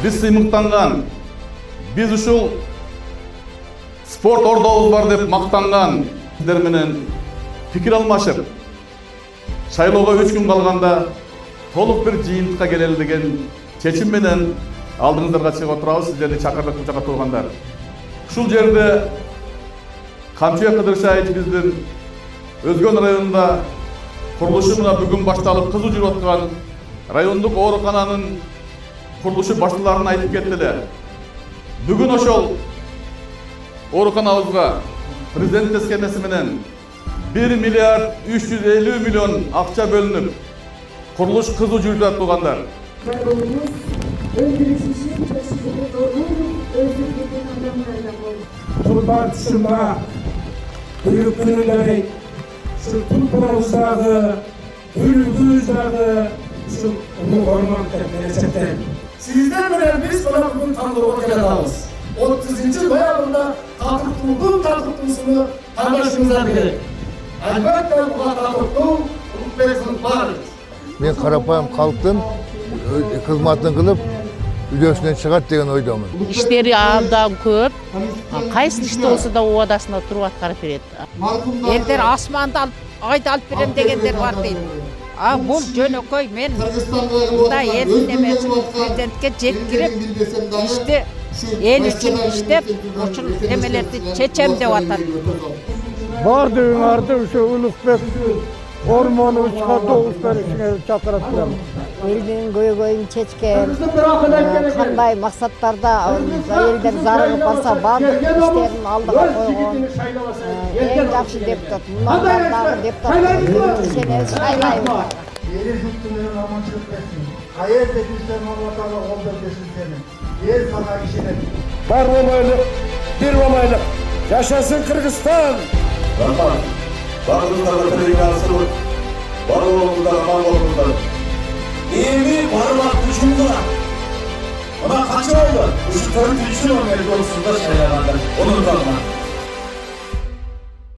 Biz сыймыктанган, biz ушул спорт ордобуз бар деп мактанган сиздер менен пикир алмашып, шайлоого 3 күн калганда толук бир жыйынтыкка келели деген чечим менен алдыңыздарга чыгып отурабыз. Сиздерди чакырдык бул жака тургандар. Ушул жерде Камчыбек Кыдыршаевич биздин Өзгөн районунда курулушу мына бүгүн башталып кызуу жүрүп аткан райондук оорукананын курулушу башталарын айтып кетти. Бүгүн ошол ооруканабызга президент тескенеси менен 1 миллиард 350 миллион акча бөлүнүп, курулуш кызуу жүрүп жатат туугандар. Турбан тұшыма, үйіп күнілерей, şu Tulpağızdağı, Gülgüzdağı, şu Ulu Orman Tepeleseten. Sizden bilen biz bana bugün tanıdığı geldiniz. 30. bayramında tatıklısını tanışınıza bilir. Elbette bu tatıklı Ulukbek'in var. Men karapayım halktın hizmetini kılıp üdösünden çıkart degen oydamın. İşleri абдан көп. Кайсы иште болсо да убадасында туруп аткарып берет. Элдер асманды алып, айды алып берем дегендер бар дейт. Бул жөнөкөй мен мында элдин эмесин президентке жеткирип, иште эл үчүн иштеп, ушул эмелерди чечем деп атат. Бар düğünlerde şu Ulukbek ormanı uçka doğuş verişine çakırat duram. Elдің көйгөйін чечкен, қандай мақсаттарда елдер зарығып барса барлық іштерін алдыға қойған, ең жақсы депутат, мұнардағы депутат, сені шайлаймын. Eri zıttının amaçlık versin. Hayır dedikler Allah'tan oldur desin seni. Yer sana işidir. Var olmaylık, bir olmaylık. Yaşasın Kırgızstan! Rahmat, bağımızda televizyon, bağımızda bağımızda. Evi parmak düşündü. Ama kaç oldu? Şu törün üçün olmayan konusunda şeyler var. Onu da